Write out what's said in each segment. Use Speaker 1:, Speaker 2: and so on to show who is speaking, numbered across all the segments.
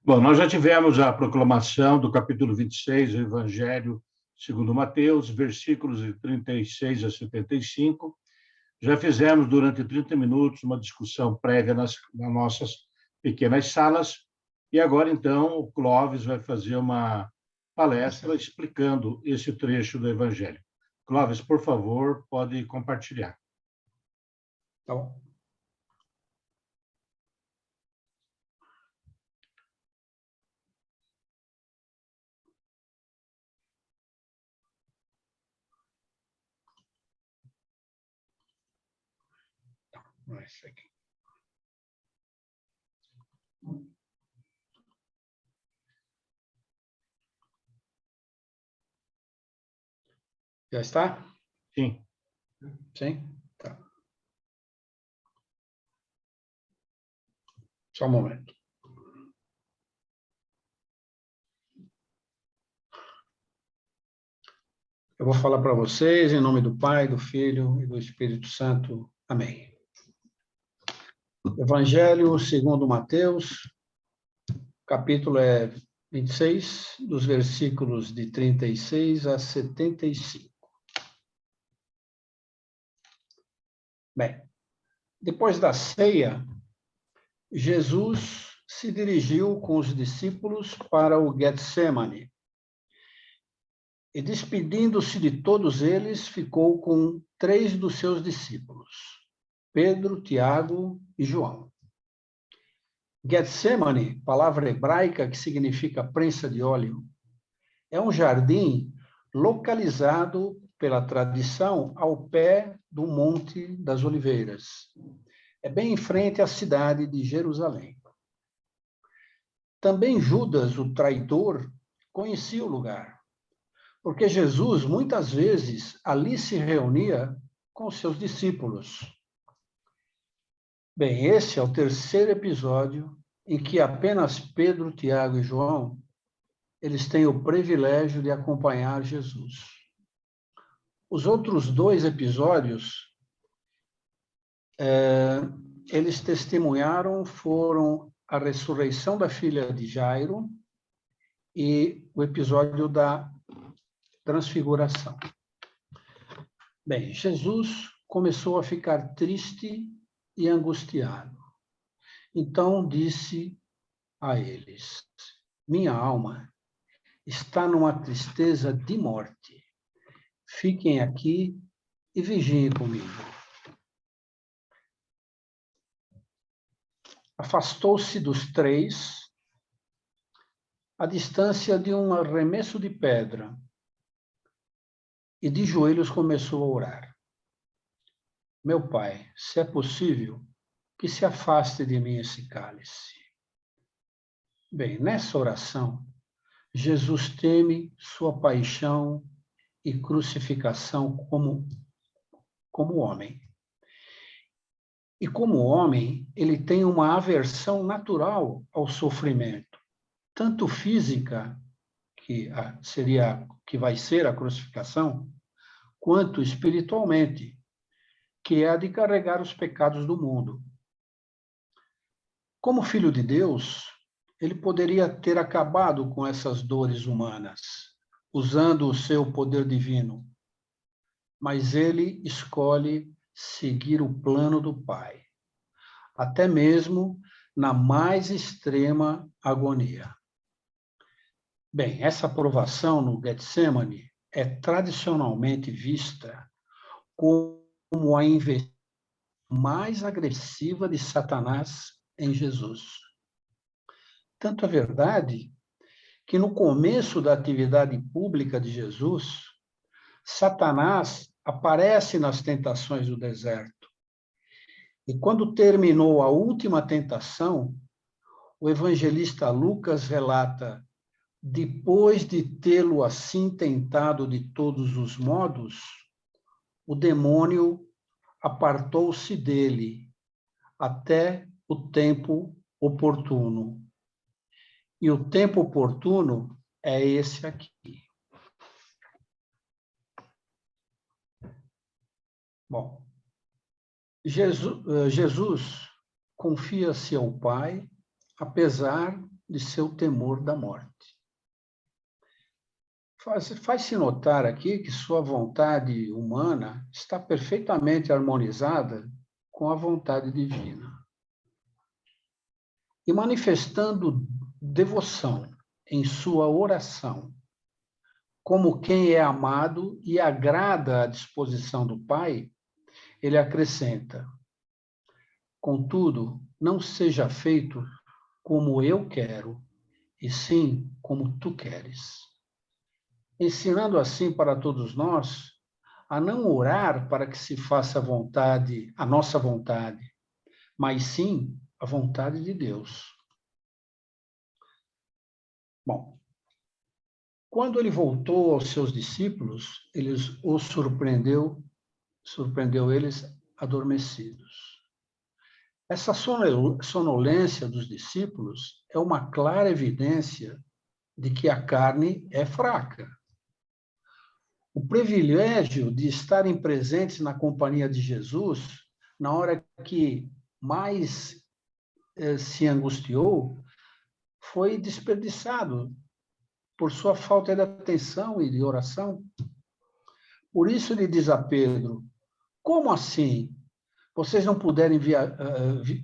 Speaker 1: Bom, nós já tivemos a proclamação do capítulo 26 do Evangelho segundo Mateus, versículos de 36 a 75. Já fizemos durante 30 minutos uma discussão prévia nas nossas pequenas salas, e agora, então, o Clóvis vai fazer uma palestra explicando esse trecho do Evangelho. Clóvis, por favor, pode compartilhar.
Speaker 2: Tá bom. Esse aqui. Já está?
Speaker 1: Sim.
Speaker 2: Sim? Tá. Só um momento. Eu vou falar para vocês em nome do Pai, do Filho e do Espírito Santo. Amém. Evangelho segundo Mateus, capítulo 26, dos versículos de 36 a 75. Bem, depois da ceia, Jesus se dirigiu com os discípulos para o Getsemane e, despedindo-se de todos eles, ficou com 3 dos seus discípulos, Pedro, Tiago e João. Getsemane, palavra hebraica que significa prensa de óleo, é um jardim localizado pela tradição ao pé do Monte das Oliveiras. É bem em frente à cidade de Jerusalém. Também Judas, o traidor, conhecia o lugar, porque Jesus muitas vezes ali se reunia com seus discípulos. Bem, esse é o terceiro episódio em que apenas Pedro, Tiago e João, eles têm o privilégio de acompanhar Jesus. Os outros 2 episódios, eles testemunharam, foram a ressurreição da filha de Jairo e o episódio da transfiguração. Bem, Jesus começou a ficar triste e angustiado. Então disse a eles: minha alma está numa tristeza de morte. Fiquem aqui e vigiem comigo. Afastou-se dos 3, à distância de um arremesso de pedra, e de joelhos começou a orar. Meu Pai, se é possível, que se afaste de mim esse cálice. Bem, nessa oração, Jesus teme sua paixão e crucificação como homem. E como homem, ele tem uma aversão natural ao sofrimento, tanto física, que vai ser a crucificação, quanto espiritualmente, que é a de carregar os pecados do mundo. Como filho de Deus, ele poderia ter acabado com essas dores humanas, usando o seu poder divino, mas ele escolhe seguir o plano do Pai, até mesmo na mais extrema agonia. Bem, essa provação no Getsemane é tradicionalmente vista como a investida mais agressiva de Satanás em Jesus. Tanto é verdade que no começo da atividade pública de Jesus, Satanás aparece nas tentações do deserto. E quando terminou a última tentação, o evangelista Lucas relata: depois de tê-lo assim tentado de todos os modos, o demônio apartou-se dele até o tempo oportuno. E o tempo oportuno é esse aqui. Bom, Jesus confia-se ao Pai, apesar de seu temor da morte. Faz-se notar aqui que sua vontade humana está perfeitamente harmonizada com a vontade divina. E manifestando devoção em sua oração, como quem é amado e agrada à disposição do Pai, ele acrescenta: contudo, não seja feito como eu quero, e sim como tu queres. Ensinando assim para todos nós a não orar para que se faça a nossa vontade, mas sim a vontade de Deus. Bom, quando ele voltou aos seus discípulos, surpreendeu eles adormecidos. Essa sonolência dos discípulos é uma clara evidência de que a carne é fraca. O privilégio de estarem presentes na companhia de Jesus, na hora que mais se angustiou, foi desperdiçado por sua falta de atenção e de oração. Por isso ele diz a Pedro: como assim? Vocês não puderem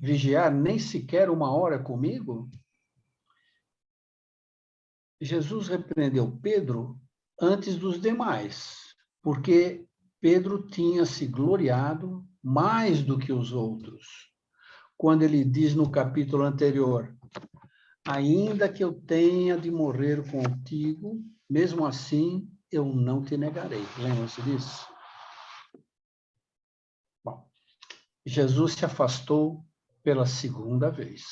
Speaker 2: vigiar nem sequer uma hora comigo? Jesus repreendeu Pedro antes dos demais, porque Pedro tinha se gloriado mais do que os outros, quando ele diz no capítulo anterior: ainda que eu tenha de morrer contigo, mesmo assim eu não te negarei. Lembram-se disso? Bom, Jesus se afastou pela segunda vez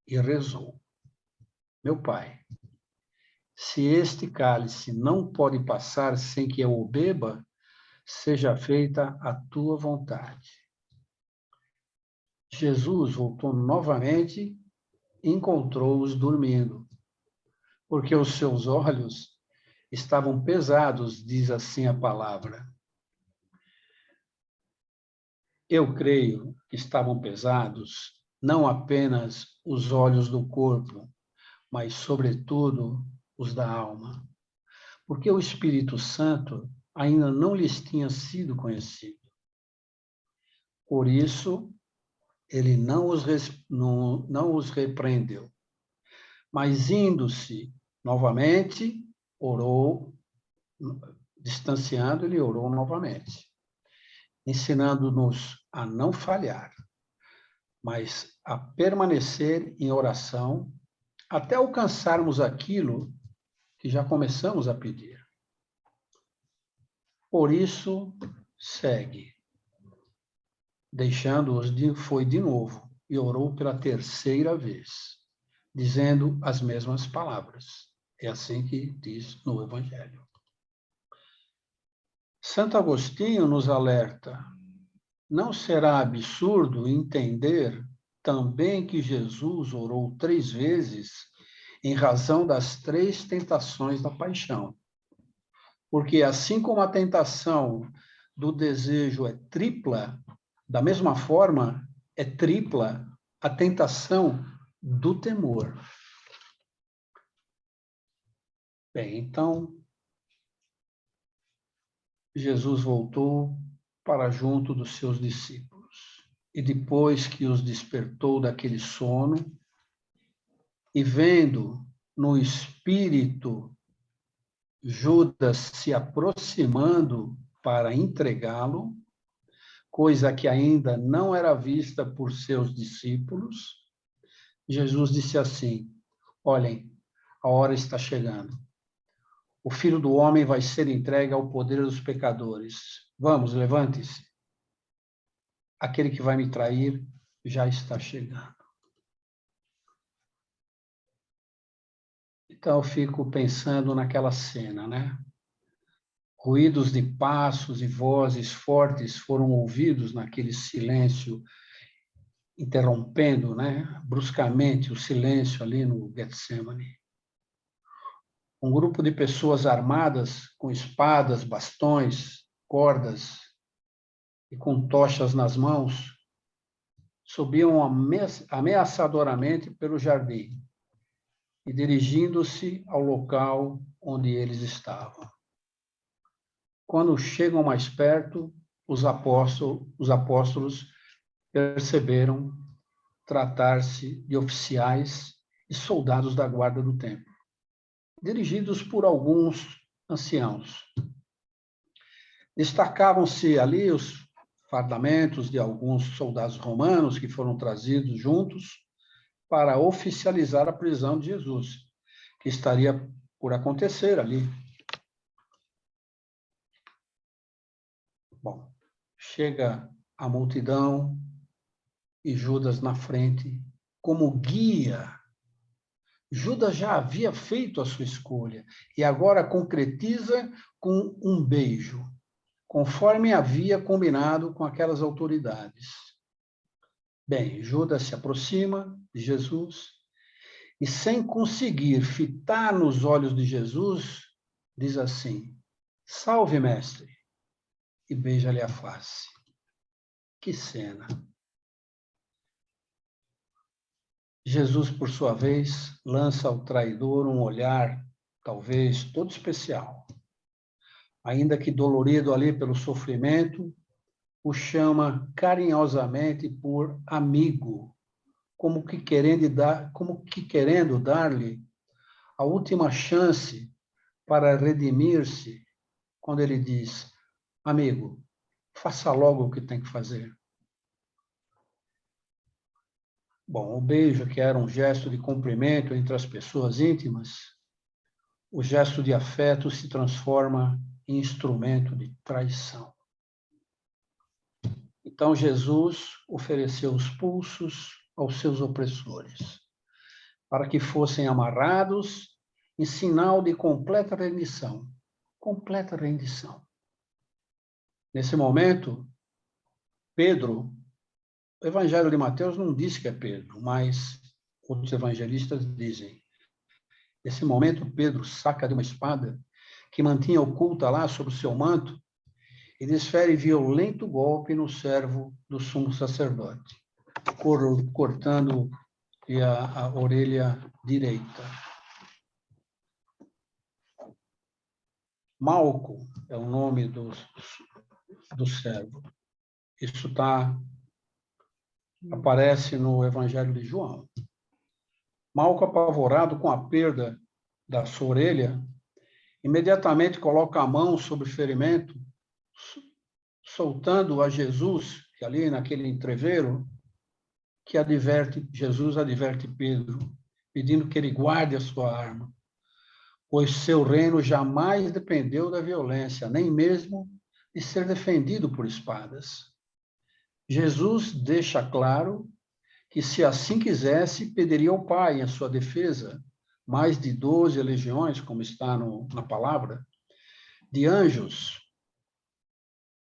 Speaker 2: e rezou: meu Pai, se este cálice não pode passar sem que eu o beba, seja feita a tua vontade. Jesus voltou novamente e encontrou-os dormindo, porque os seus olhos estavam pesados, diz assim a palavra. Eu creio que estavam pesados não apenas os olhos do corpo, mas, sobretudo, os da alma, porque o Espírito Santo ainda não lhes tinha sido conhecido. Por isso, ele não os repreendeu, mas indo-se novamente, orou, distanciando, ele orou novamente, ensinando-nos a não falhar, mas a permanecer em oração até alcançarmos aquilo que já começamos a pedir. Por isso, segue. Deixando-os, foi de novo e orou pela terceira vez, dizendo as mesmas palavras. É assim que diz no Evangelho. Santo Agostinho nos alerta: não será absurdo entender também que Jesus orou 3 vezes em razão das 3 tentações da paixão. Porque assim como a tentação do desejo é tripla, da mesma forma é tripla a tentação do temor. Bem, então, Jesus voltou para junto dos seus discípulos. E depois que os despertou daquele sono, e vendo no espírito Judas se aproximando para entregá-lo, coisa que ainda não era vista por seus discípulos, Jesus disse assim: olhem, a hora está chegando. O Filho do Homem vai ser entregue ao poder dos pecadores. Vamos, levante-se. Aquele que vai me trair já está chegando. Então, eu fico pensando naquela cena, né? Ruídos de passos e vozes fortes foram ouvidos naquele silêncio, interrompendo, né, bruscamente o silêncio ali no Getsemane. Um grupo de pessoas armadas com espadas, bastões, cordas e com tochas nas mãos subiam ameaçadoramente pelo jardim e dirigindo-se ao local onde eles estavam. Quando chegam mais perto, os apóstolos perceberam tratar-se de oficiais e soldados da guarda do templo, dirigidos por alguns anciãos. Destacavam-se ali os fardamentos de alguns soldados romanos que foram trazidos juntos para oficializar a prisão de Jesus, que estaria por acontecer ali. Bom, chega a multidão e Judas na frente, como guia. Judas já havia feito a sua escolha e agora concretiza com um beijo, conforme havia combinado com aquelas autoridades. Bem, Judas se aproxima de Jesus e, sem conseguir fitar nos olhos de Jesus, diz assim: "Salve, mestre", e beija-lhe a face. Que cena! Jesus, por sua vez, lança ao traidor um olhar, talvez todo especial. Ainda que dolorido ali pelo sofrimento, o chama carinhosamente por amigo, como que querendo dar-lhe a última chance para redimir-se, quando ele diz: "Amigo, faça logo o que tem que fazer". Bom, o beijo, que era um gesto de cumprimento entre as pessoas íntimas, o gesto de afeto se transforma em instrumento de traição. Então Jesus ofereceu os pulsos aos seus opressores, para que fossem amarrados em sinal de completa rendição. Completa rendição. Nesse momento, Pedro, o Evangelho de Mateus não diz que é Pedro, mas outros evangelistas dizem. Nesse momento, Pedro saca de uma espada que mantinha oculta lá sobre o seu manto e desfere violento golpe no servo do sumo sacerdote, cortando-lhe a orelha direita. Malco é o nome do servo. Isso aparece no Evangelho de João. Malco, apavorado com a perda da sua orelha, imediatamente coloca a mão sobre o ferimento, soltando a Jesus, que ali naquele entreveiro, Jesus adverte Pedro, pedindo que ele guarde a sua arma, pois seu reino jamais dependeu da violência, nem mesmo de ser defendido por espadas. Jesus deixa claro que, se assim quisesse, pediria ao Pai, em sua defesa, mais de 12 legiões, como está na palavra, de anjos,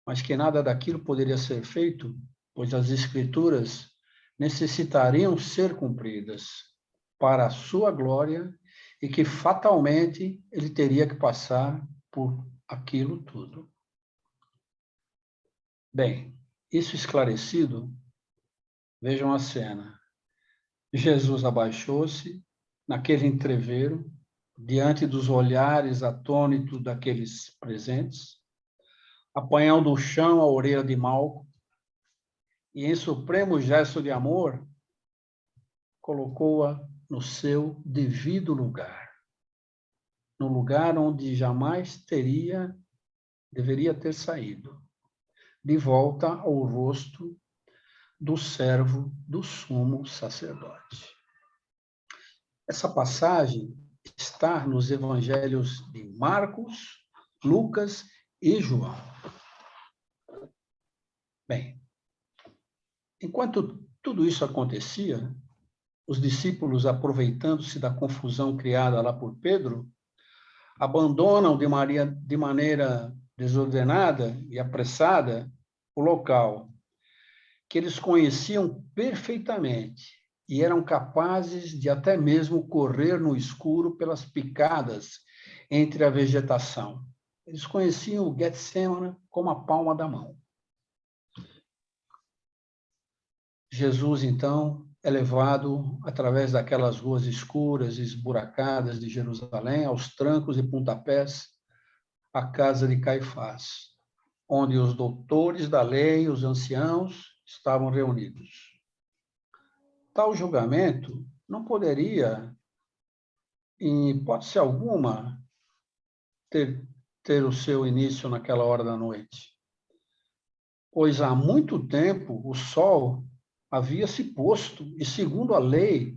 Speaker 2: mas que nada daquilo poderia ser feito, pois as Escrituras necessitariam ser cumpridas para a sua glória e que fatalmente ele teria que passar por aquilo tudo. Bem, isso esclarecido, vejam a cena. Jesus abaixou-se naquele entreveiro, diante dos olhares atônitos daqueles presentes, apanhou do chão a orelha de Malco e, em supremo gesto de amor, colocou-a no seu devido lugar, no lugar onde jamais deveria ter saído, de volta ao rosto do servo do sumo sacerdote. Essa passagem está nos evangelhos de Marcos, Lucas e João. Bem, enquanto tudo isso acontecia, os discípulos, aproveitando-se da confusão criada lá por Pedro, abandonam de maneira desordenada e apressada o local que eles conheciam perfeitamente e eram capazes de até mesmo correr no escuro pelas picadas entre a vegetação. Eles conheciam o Getsêmani como a palma da mão. Jesus, então, é levado através daquelas ruas escuras e esburacadas de Jerusalém, aos trancos e pontapés, à casa de Caifás, onde os doutores da lei, os anciãos, estavam reunidos. Tal julgamento não poderia, em hipótese alguma, ter o seu início naquela hora da noite, pois há muito tempo o sol havia se posto e, segundo a lei,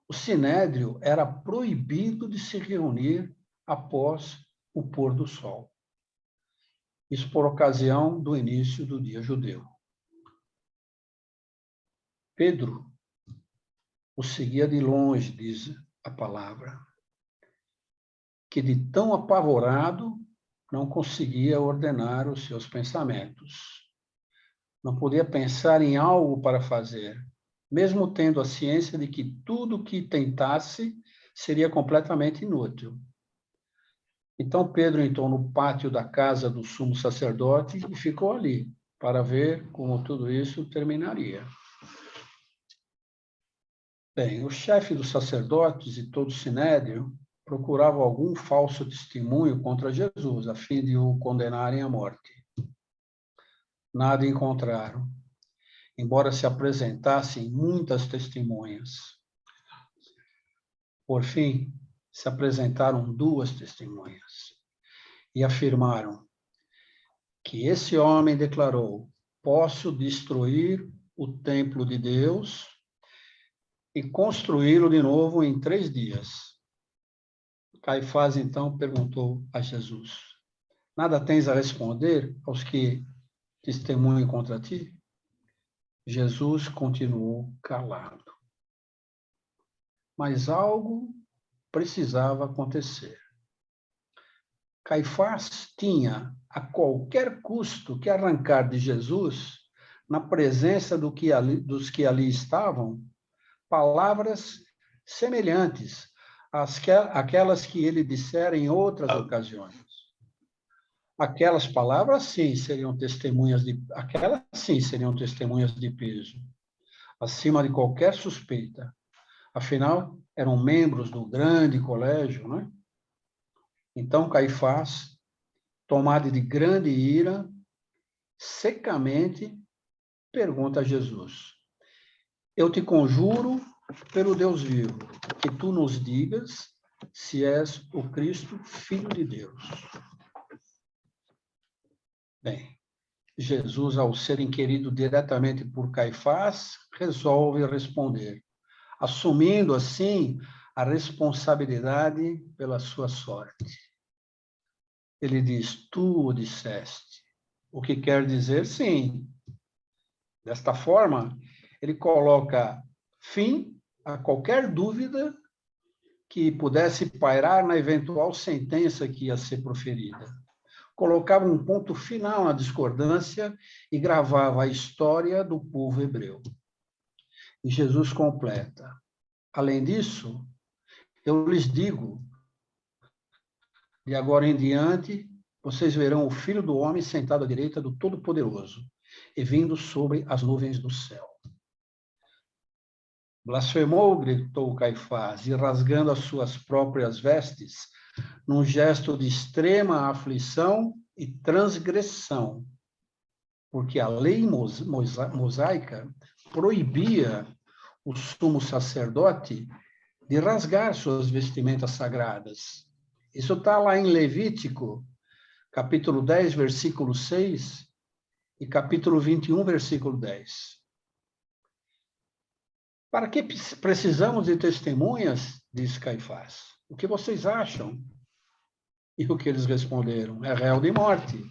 Speaker 2: o sinédrio era proibido de se reunir após o pôr do sol. Isso por ocasião do início do dia judeu. Pedro o seguia de longe, diz a palavra, que de tão apavorado não conseguia ordenar os seus pensamentos. Não podia pensar em algo para fazer, mesmo tendo a ciência de que tudo que tentasse seria completamente inútil. Então Pedro entrou no pátio da casa do sumo sacerdote e ficou ali para ver como tudo isso terminaria. Bem, o chefe dos sacerdotes e todo o sinédrio procuravam algum falso testemunho contra Jesus, a fim de o condenarem à morte. Nada encontraram, embora se apresentassem muitas testemunhas. Por fim, se apresentaram 2 testemunhas e afirmaram que esse homem declarou: posso destruir o templo de Deus e construí-lo de novo em 3 dias. Caifás, então, perguntou a Jesus: nada tens a responder aos que testemunham contra ti? Jesus continuou calado. Mas algo precisava acontecer. Caifás tinha, a qualquer custo, que arrancar de Jesus, na presença dos que ali estavam, palavras semelhantes àquelas que ele dissera em outras ocasiões. Aquelas sim seriam testemunhas de peso, acima de qualquer suspeita. Afinal, eram membros do grande colégio, né? Então Caifás, tomado de grande ira, secamente pergunta a Jesus: eu te conjuro pelo Deus vivo, que tu nos digas se és o Cristo, Filho de Deus. Bem, Jesus, ao ser inquirido diretamente por Caifás, resolve responder, assumindo assim a responsabilidade pela sua sorte. Ele diz: tu o disseste, o que quer dizer sim. Desta forma, ele coloca fim a qualquer dúvida que pudesse pairar na eventual sentença que ia ser proferida. Colocava um ponto final na discordância e gravava a história do povo hebreu. E Jesus completa: além disso, eu lhes digo, de agora em diante, vocês verão o Filho do Homem sentado à direita do Todo-Poderoso e vindo sobre as nuvens do céu. Blasfemou, gritou Caifás, e rasgando as suas próprias vestes, num gesto de extrema aflição e transgressão, porque a lei mosaica proibia o sumo sacerdote de rasgar suas vestimentas sagradas. Isso está lá em Levítico, capítulo 10, versículo 6, e capítulo 21, versículo 10. Para que precisamos de testemunhas? Diz Caifás. O que vocês acham? E o que eles responderam? É réu de morte.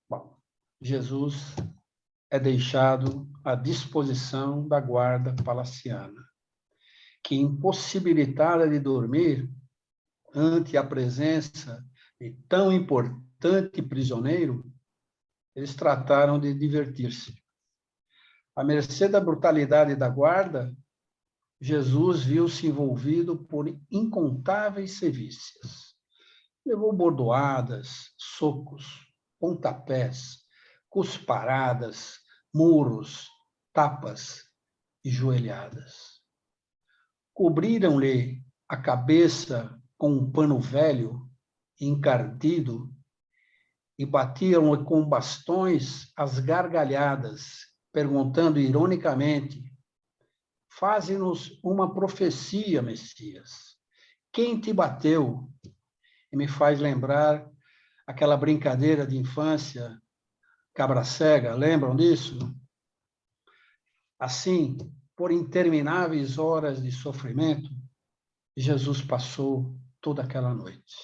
Speaker 2: Bom, Jesus é deixado à disposição da guarda palaciana, que, impossibilitada de dormir ante a presença de tão importante prisioneiro, eles trataram de divertir-se. À mercê da brutalidade da guarda, Jesus viu-se envolvido por incontáveis sevícias. Levou bordoadas, socos, pontapés, cusparadas, muros, tapas e joelhadas. Cobriram-lhe a cabeça com um pano velho, encardido, e batiam-lhe com bastões as gargalhadas, perguntando ironicamente: faze-nos uma profecia, Messias. Quem te bateu? E me faz lembrar aquela brincadeira de infância, cabra cega, lembram disso? Assim, por intermináveis horas de sofrimento, Jesus passou toda aquela noite.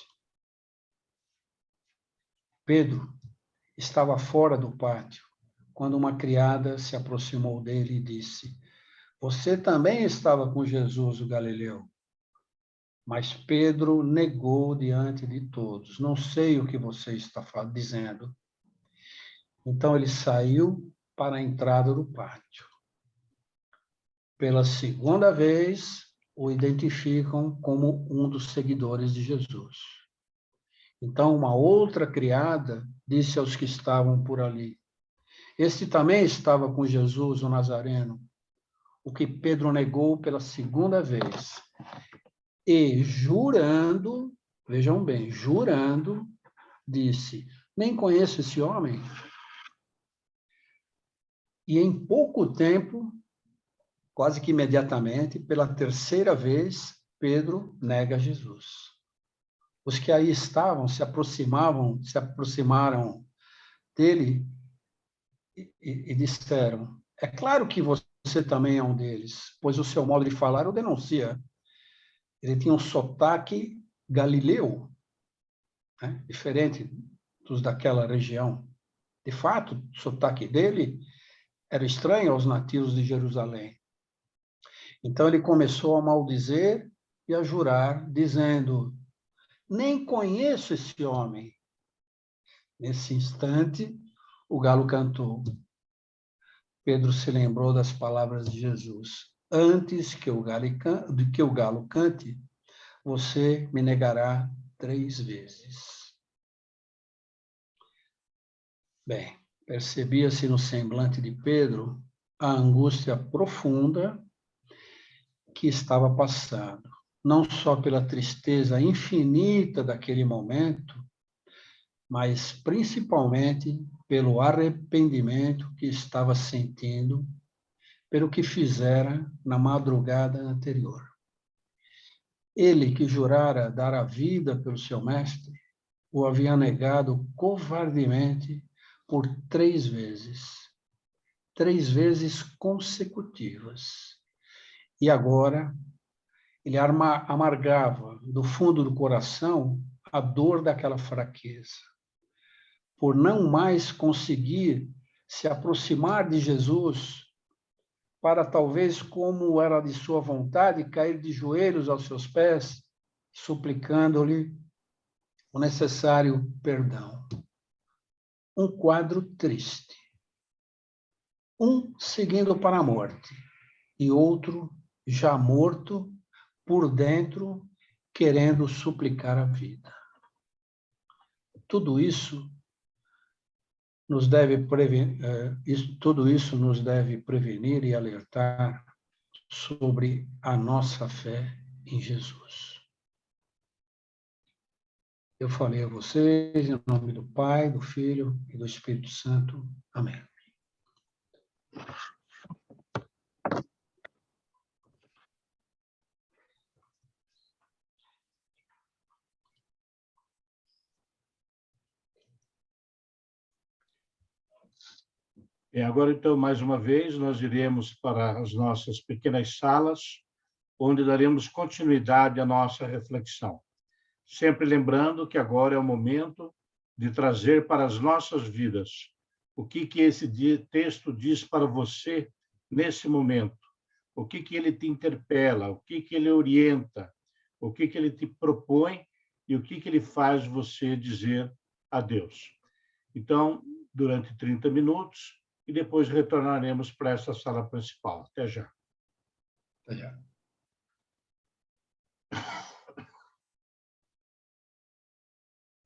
Speaker 2: Pedro estava fora do pátio, quando uma criada se aproximou dele e disse: você também estava com Jesus, o Galileu. Mas Pedro negou diante de todos: não sei o que você está dizendo. Então ele saiu para a entrada do pátio. Pela segunda vez, o identificam como um dos seguidores de Jesus. Então, uma outra criada disse aos que estavam por ali: este também estava com Jesus, o Nazareno, o que Pedro negou pela segunda vez. E jurando, vejam bem, jurando, disse: nem conheço esse homem. E em pouco tempo, quase que imediatamente, pela terceira vez, Pedro nega Jesus. Os que aí estavam se aproximaram dele e disseram: é claro que você também é um deles, pois o seu modo de falar o denuncia. Ele tinha um sotaque galileu, né? Diferente dos daquela região. De fato, o sotaque dele era estranho aos nativos de Jerusalém. Então ele começou a maldizer e a jurar, dizendo: nem conheço esse homem. Nesse instante, o galo cantou. Pedro se lembrou das palavras de Jesus: antes que o galo cante, você me negará 3 vezes. Bem, percebia-se no semblante de Pedro a angústia profunda que estava passando, não só pela tristeza infinita daquele momento, mas principalmente pelo arrependimento que estava sentindo pelo que fizera na madrugada anterior. Ele que jurara dar a vida pelo seu mestre, o havia negado covardemente por 3 vezes consecutivas. E agora ele amargava do fundo do coração a dor daquela fraqueza, por não mais conseguir se aproximar de Jesus para talvez, como era de sua vontade, cair de joelhos aos seus pés, suplicando-lhe o necessário perdão. Um quadro triste. Um seguindo para a morte e outro já morto por dentro, querendo suplicar a vida. Tudo isso nos deve prevenir e alertar sobre a nossa fé em Jesus. Eu falei a vocês em nome do Pai, do Filho e do Espírito Santo. Amém.
Speaker 1: E agora, então, mais uma vez, nós iremos para as nossas pequenas salas, onde daremos continuidade à nossa reflexão. Sempre lembrando que agora é o momento de trazer para as nossas vidas o que esse texto diz para você nesse momento, o que ele te interpela, o que ele orienta, o que ele te propõe e o que ele faz você dizer a Deus. Então, durante 30 minutos, e depois retornaremos para essa sala principal. Até já.
Speaker 2: Até já.